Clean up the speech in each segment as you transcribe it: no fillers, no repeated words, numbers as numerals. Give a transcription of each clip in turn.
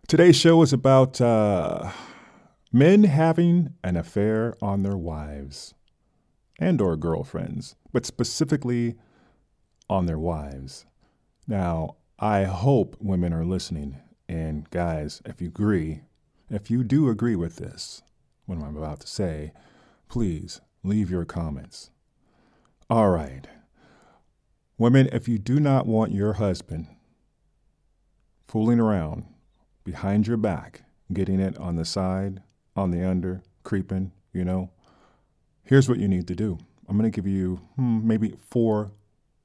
Today's show is about men having an affair on their wives and or girlfriends, but specifically on their wives. Now, I hope women are listening. And guys, if you do agree with this, what I'm about to say, please leave your comments. All right. Women, if you do not want your husband fooling around behind your back, getting it on the side, on the under, creeping, here's what you need to do. I'm going to give you maybe 4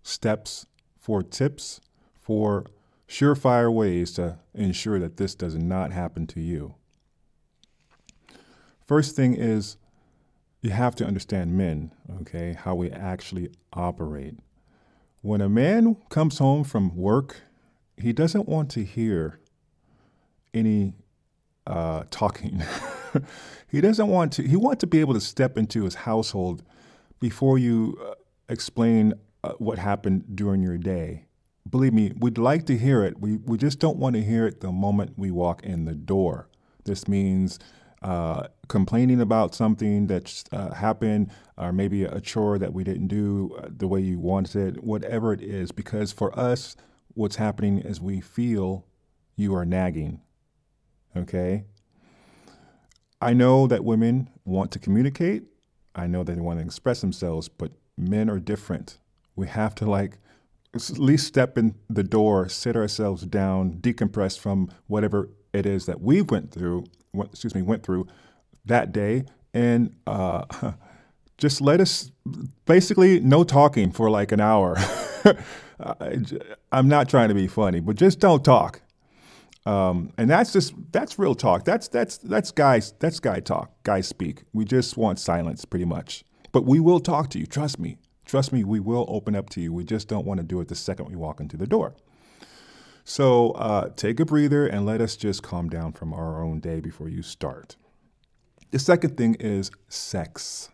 steps, 4 tips, 4 surefire ways to ensure that this does not happen to you. First thing is you have to understand men, okay, how we actually operate. When a man comes home from work, he doesn't want to hear any talking. He doesn't want to. He wants to be able to step into his household before you explain what happened during your day. Believe me, we'd like to hear it. We just don't want to hear it the moment we walk in the door. This means complaining about something that's happened, or maybe a chore that we didn't do the way you wanted it, whatever it is. Because for us, what's happening is we feel you are nagging. Okay? I know that women want to communicate. I know that they want to express themselves, but men are different. We have to at least step in the door, sit ourselves down, decompress from whatever it is that we went through that day, and just let us, basically no talking for like an hour. I'm not trying to be funny, but just don't talk. And that's real talk. That's guy talk, guy speak. We just want silence, pretty much. But we will talk to you. Trust me. Trust me. We will open up to you. We just don't want to do it the second we walk into the door. So take a breather and let us just calm down from our own day before you start. The second thing is sex.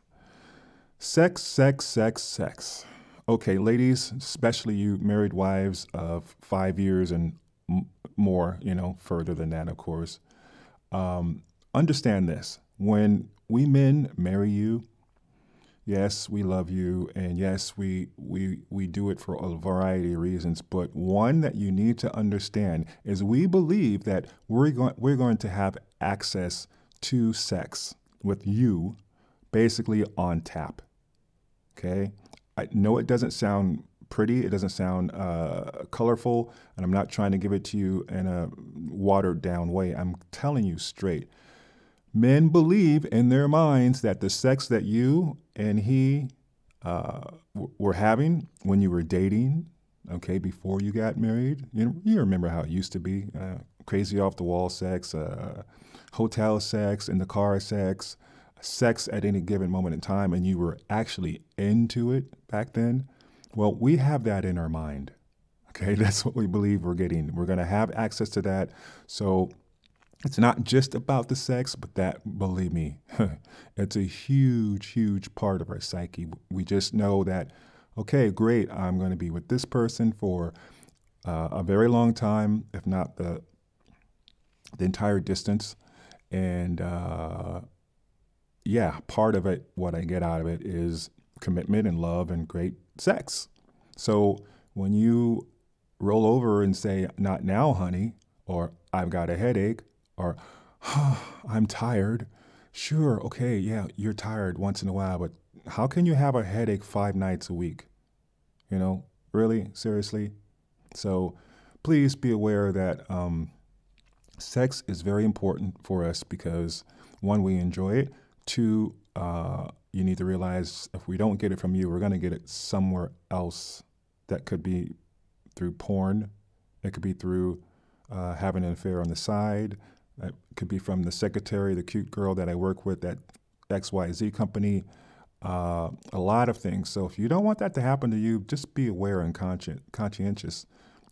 Sex, sex, sex, sex. Okay, ladies, especially you married wives of 5 years and more, further than that, of course. Understand this. When we men marry you, yes, we love you, and yes, we do it for a variety of reasons. But one that you need to understand is we believe that we're going to have access to sex with you, basically on tap. Okay, I know it doesn't sound pretty, it doesn't sound colorful, and I'm not trying to give it to you in a watered down way. I'm telling you straight. Men believe in their minds that the sex that you and he were having when you were dating, okay, before you got married, you remember how it used to be, crazy off the wall sex, hotel sex, in the car sex, sex at any given moment in time, and you were actually into it back then. Well, we have that in our mind. Okay, that's what we believe we're getting. We're going to have access to that. So it's not just about the sex, but that, believe me, it's a huge, huge part of our psyche. We just know that, okay, great, I'm going to be with this person for a very long time, if not the entire distance. And yeah, part of it, what I get out of it is commitment and love and great sex. So when you roll over and say, not now, honey, or I've got a headache, or I'm tired. Sure, okay, yeah, you're tired once in a while, but how can you have a headache 5 nights a week? Really, seriously? So please be aware that sex is very important for us because, one, we enjoy it. 2, you need to realize if we don't get it from you, we're going to get it somewhere else. That could be through porn. It could be through having an affair on the side. It could be from the secretary, the cute girl that I work with at XYZ company. A lot of things. So if you don't want that to happen to you, just be aware and conscientious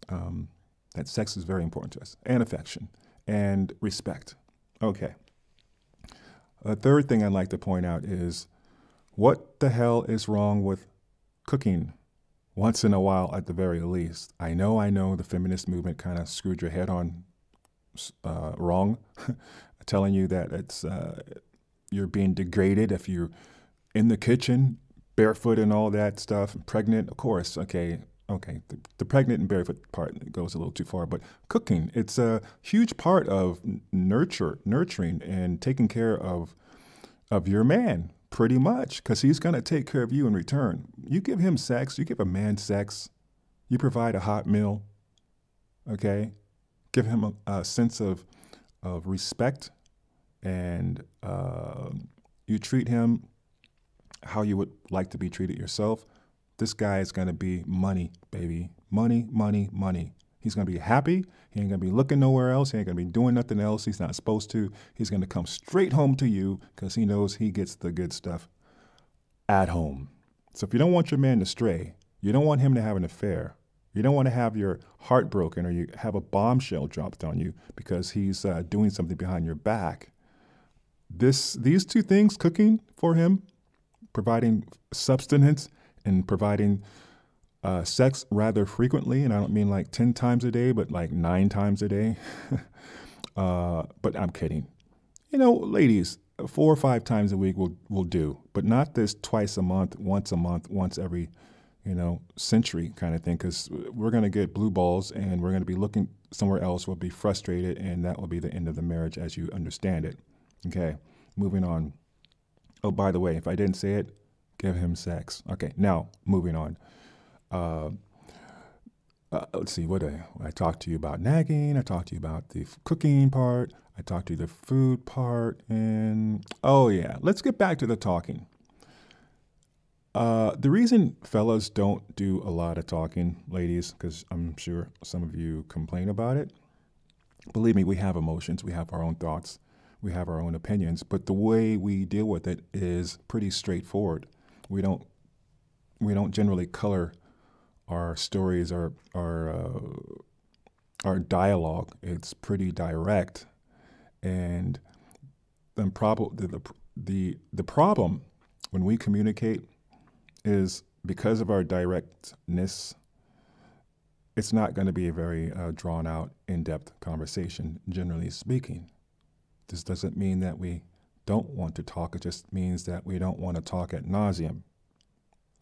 that sex is very important to us, and affection and respect. Okay. A third thing I'd like to point out is, what the hell is wrong with cooking once in a while at the very least? I know the feminist movement kind of screwed your head on wrong, telling you that it's you're being degraded if you're in the kitchen, barefoot and all that stuff, pregnant, of course. Okay. The pregnant and barefoot part goes a little too far, but cooking, it's a huge part of nurturing and taking care of your man, pretty much, because he's going to take care of you in return. You give him sex, you give a man sex, you provide a hot meal, okay? Give him a sense of respect, and you treat him how you would like to be treated yourself. This guy is going to be money, baby. Money, money, money. He's going to be happy. He ain't going to be looking nowhere else. He ain't going to be doing nothing else. He's not supposed to. He's going to come straight home to you because he knows he gets the good stuff at home. So if you don't want your man to stray, you don't want him to have an affair, you don't want to have your heart broken or you have a bombshell dropped on you because he's doing something behind your back, these two things, cooking for him, providing substance, and providing sex rather frequently, and I don't mean like 10 times a day, but like 9 times a day. But I'm kidding. You know, ladies, 4 or 5 times a week will do, but not this twice a month, once every, century kind of thing, because we're going to get blue balls and we're going to be looking somewhere else. We'll be frustrated, and that will be the end of the marriage as you understand it. Okay, moving on. Oh, by the way, if I didn't say it, give him sex. Okay, now moving on. Let's see, I talked to you about nagging. I talked to you about the cooking part. I talked to you the food part. And, oh yeah, let's get back to the talking. The reason fellas don't do a lot of talking, ladies, because I'm sure some of you complain about it. Believe me, we have emotions. We have our own thoughts. We have our own opinions. But the way we deal with it is pretty straightforward. We don't generally color our stories, our dialogue. It's pretty direct, and the problem when we communicate is because of our directness. It's not going to be a very drawn out, in-depth conversation, generally speaking. This doesn't mean that we don't want to talk. It just means that we don't want to talk ad nauseum.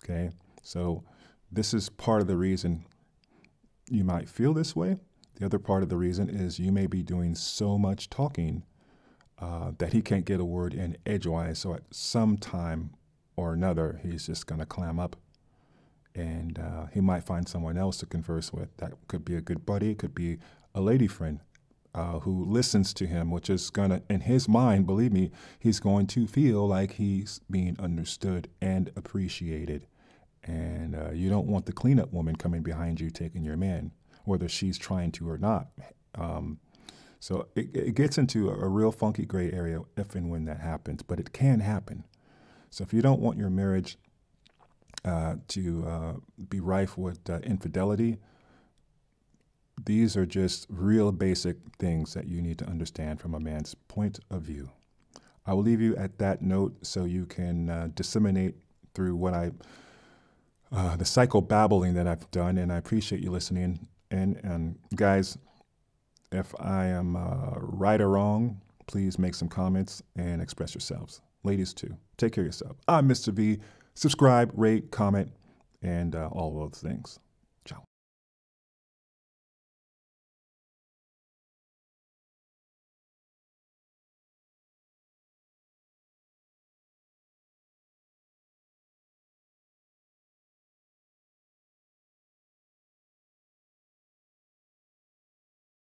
Okay, so this is part of the reason you might feel this way. The other part of the reason is you may be doing so much talking that he can't get a word in edgewise. So at some time or another, he's just going to clam up, and he might find someone else to converse with. That could be a good buddy. It could be a lady friend who listens to him, which is going to, in his mind, believe me, he's going to feel like he's being understood and appreciated. And you don't want the cleanup woman coming behind you taking your man, whether she's trying to or not. So it gets into a real funky gray area if and when that happens, but it can happen. So if you don't want your marriage to be rife with infidelity, these are just real basic things that you need to understand from a man's point of view. I will leave you at that note so you can disseminate through what the psychobabbling that I've done, and I appreciate you listening. And guys, if I am right or wrong, please make some comments and express yourselves. Ladies too, take care of yourself. I'm Mr. V. Subscribe, rate, comment, and all those things.